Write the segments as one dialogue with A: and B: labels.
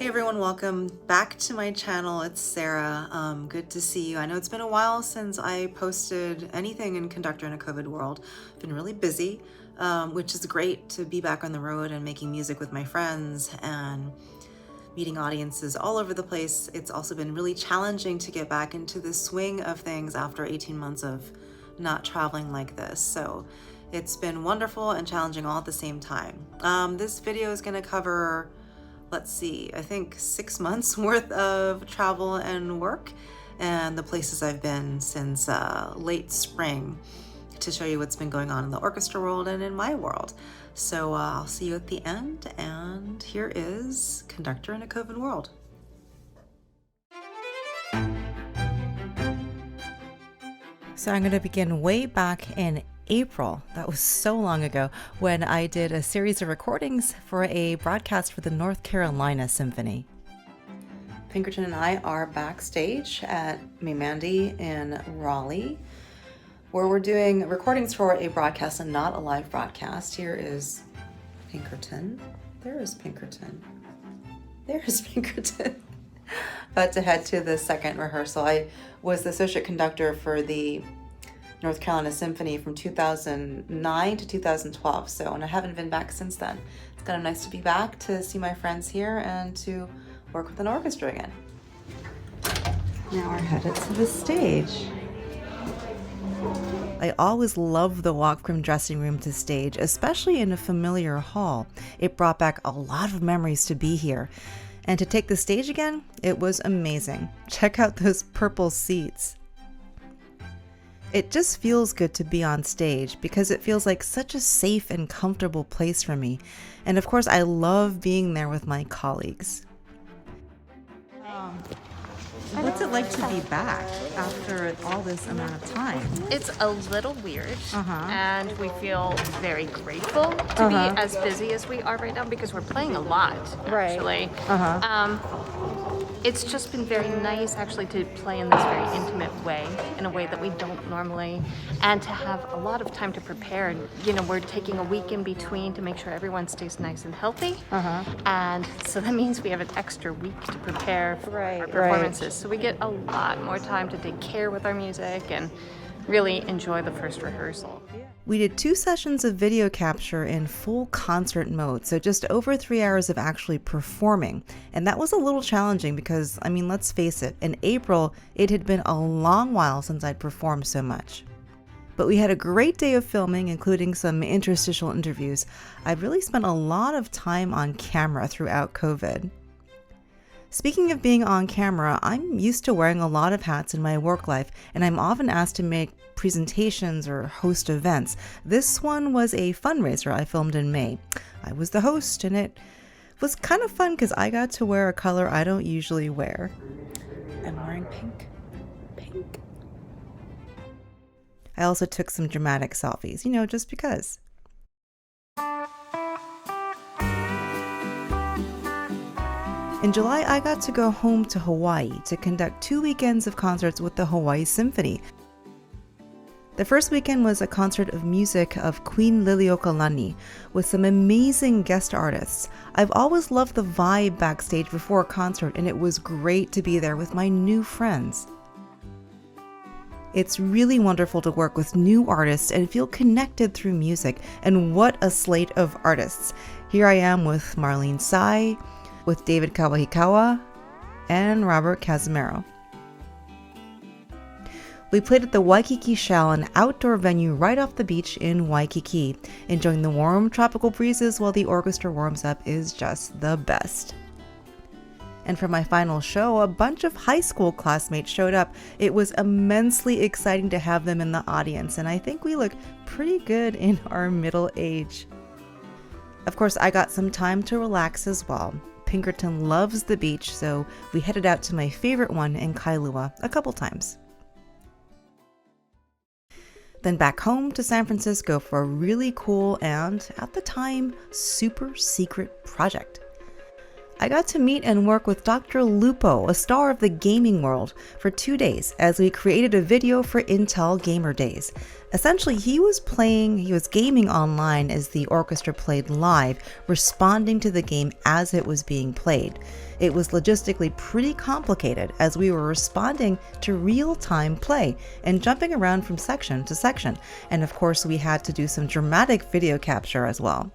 A: everyone, welcome back to my channel. It's Sarah. Good to see you. I know it's been a while since I posted anything in Conductor in a COVID world. I've been really busy, which is great to be back on the road and making music with my friends and meeting audiences all over the place. It's also been really challenging to get back into the swing of things after 18 months of not traveling like this. So it's been wonderful and challenging all at the same time. This video is going to cover, let's see, I think 6 months worth of travel and work and the places I've been since late spring to show you what's been going on in the orchestra world and in my world. So I'll see you at the end, and here is Conductor in a COVID world. So I'm going to begin way back in April. That was so long ago, when I did a series of recordings for a broadcast for the North Carolina Symphony. Pinkerton and I are backstage at Mandy in Raleigh, where we're doing recordings for a broadcast and not a live broadcast. Here is Pinkerton. There is Pinkerton. There's Pinkerton. About to head to the second rehearsal. I was the associate conductor for the North Carolina Symphony from 2009 to 2012. And I haven't been back since then. It's kind of nice to be back, to see my friends here, and to work with an orchestra again. Now we're headed to the stage. I always love the walk from dressing room to stage, especially in a familiar hall. It brought back a lot of memories to be here. And to take the stage again, it was amazing. Check out those purple seats. It just feels good to be on stage because it feels like such a safe and comfortable place for me. And of course, I love being there with my colleagues. What's it like to be back after all this amount of time?
B: It's a little weird, and we feel very grateful to be as busy as we are right now because we're playing a lot, actually. It's just been very nice, actually, to play in this very intimate way, in a way that we don't normally, and to have a lot of time to prepare. You know, we're taking a week in between to make sure everyone stays nice and healthy, and so that means we have an extra week to prepare for our performances. So we get a lot more time to take care with our music and really enjoy the first rehearsal.
A: We did 2 sessions of video capture in full concert mode, so just over 3 hours of actually performing. And that was a little challenging because, I mean, let's face it, in April, it had been a long while since I'd performed so much. But we had a great day of filming, including some interstitial interviews. I've really spent a lot of time on camera throughout COVID. Speaking of being on camera, I'm used to wearing a lot of hats in my work life, and I'm often asked to make presentations or host events. This one was a fundraiser I filmed in May. I was the host, and it was kind of fun because I got to wear a color I don't usually wear. I'm wearing pink. Pink. I also took some dramatic selfies, you know, just because. In July, I got to go home to Hawaii to conduct 2 weekends of concerts with the Hawaii Symphony. The first weekend was a concert of music of Queen Liliuokalani with some amazing guest artists. I've always loved the vibe backstage before a concert, and it was great to be there with my new friends. It's really wonderful to work with new artists and feel connected through music, and what a slate of artists. Here I am with Marlene Tsai, with David Kawahikawa, and Robert Casimiro. We played at the Waikiki Shell, an outdoor venue right off the beach in Waikiki. Enjoying the warm tropical breezes while the orchestra warms up is just the best. And for my final show, a bunch of high school classmates showed up. It was immensely exciting to have them in the audience, and I think we look pretty good in our middle age. Of course, I got some time to relax as well. Pinkerton loves the beach, so we headed out to my favorite one in Kailua a couple times. Then back home to San Francisco for a really cool and, at the time, super secret project. I got to meet and work with Dr. Lupo, a star of the gaming world, for 2 days as we created a video for Intel Gamer Days. Essentially, he was gaming online as the orchestra played live, responding to the game as it was being played. It was logistically pretty complicated as we were responding to real-time play and jumping around from section to section. And of course, we had to do some dramatic video capture as well.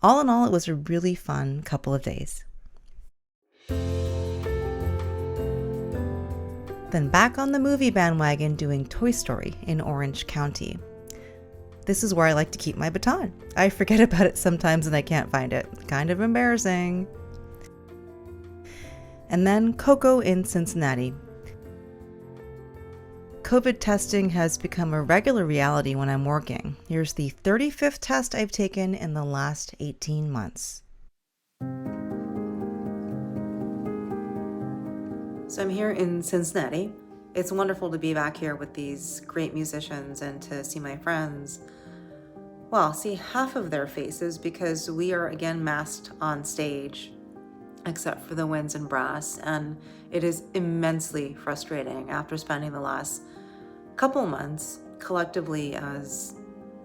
A: All in all, it was a really fun couple of days. Then back on the movie bandwagon doing Toy Story in Orange County. This is where I like to keep my baton. I forget about it sometimes and I can't find it. Kind of embarrassing. And then Coco in Cincinnati. COVID testing has become a regular reality when I'm working. Here's the 35th test I've taken in the last 18 months. So I'm here in Cincinnati. It's wonderful to be back here with these great musicians and to see my friends. Well, see half of their faces because we are again masked on stage, except for the winds and brass, and it is immensely frustrating after spending the last couple months collectively as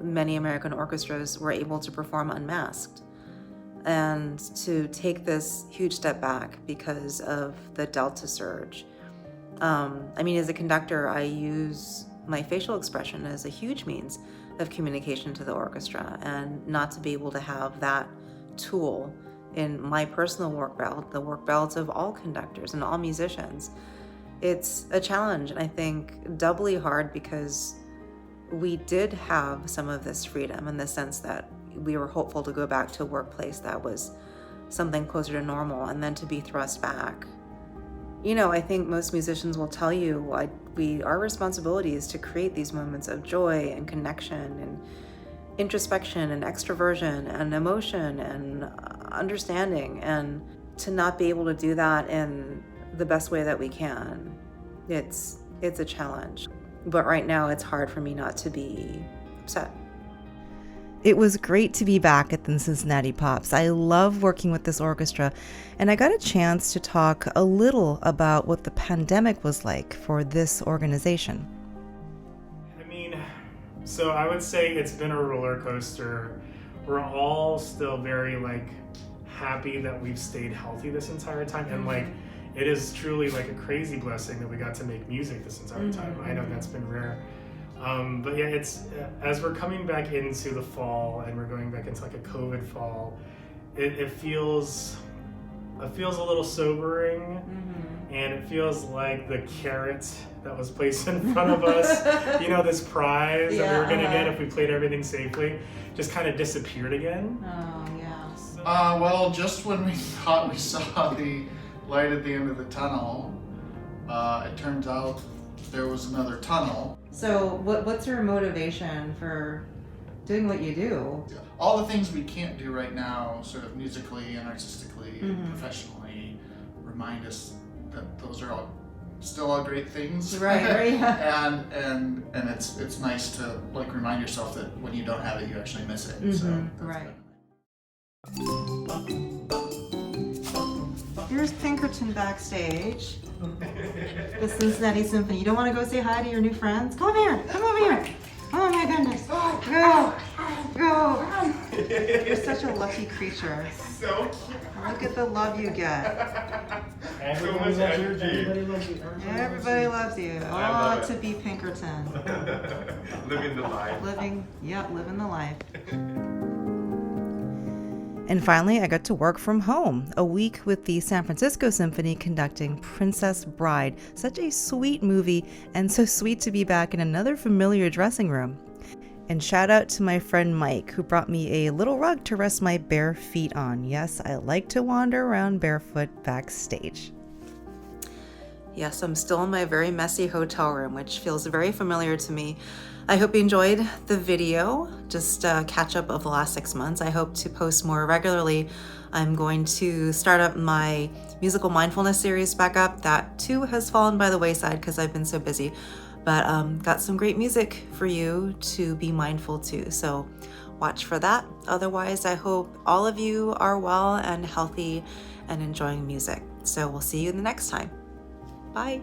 A: many American orchestras were able to perform unmasked, and to take this huge step back because of the Delta surge. As a conductor, I use my facial expression as a huge means of communication to the orchestra, and not to be able to have that tool in my personal work belt, the work belts of all conductors and all musicians, it's a challenge, and I think doubly hard because we did have some of this freedom in the sense that we were hopeful to go back to a workplace that was something closer to normal, and then to be thrust back. I think most musicians will tell you our responsibility is to create these moments of joy and connection and introspection and extroversion and emotion and understanding, and to not be able to do that in the best way that we can. It's a challenge. But right now it's hard for me not to be upset. It was great to be back at the Cincinnati Pops. I love working with this orchestra, and I got a chance to talk a little about what the pandemic was like for this organization.
C: So I would say it's been a roller coaster. We're all still very happy that we've stayed healthy this entire time, and it is truly a crazy blessing that we got to make music this entire time. I know that's been rare. But yeah, it's as we're coming back into the fall and we're going back into a COVID fall, it feels a little sobering, and it feels like the carrot that was placed in front of us, this prize that we were gonna get if we played everything safely, just kind of disappeared again.
A: Oh yeah.
D: Well, just when we thought we saw the light at the end of the tunnel, it turns out there was another tunnel.
A: So what's your motivation for doing what you do?
D: All the things we can't do right now, sort of musically and artistically and professionally, remind us that those are still all great things.
A: Right.
D: and it's nice to remind yourself that when you don't have it, you actually miss it. So
A: right. Here's Pinkerton backstage. The Cincinnati Symphony. You don't want to go say hi to your new friends? Come here. Come over here. Oh my goodness. Go. You're such a lucky creature.
E: So cute.
A: Look at the love you get.
E: So much energy.
A: Everybody loves you.
E: I love
A: to
E: it.
A: be Pinkerton.
E: Living the life.
A: Living the life. And finally, I got to work from home, a week with the San Francisco Symphony conducting Princess Bride. Such a sweet movie, and so sweet to be back in another familiar dressing room. And shout out to my friend Mike, who brought me a little rug to rest my bare feet on. Yes, I like to wander around barefoot backstage. Yes, I'm still in my very messy hotel room, which feels very familiar to me. I hope you enjoyed the video, just a catch up of the last 6 months. I hope to post more regularly. I'm going to start up my musical mindfulness series back up. That too has fallen by the wayside because I've been so busy, but got some great music for you to be mindful to. So watch for that. Otherwise, I hope all of you are well and healthy and enjoying music. So we'll see you the next time. Bye.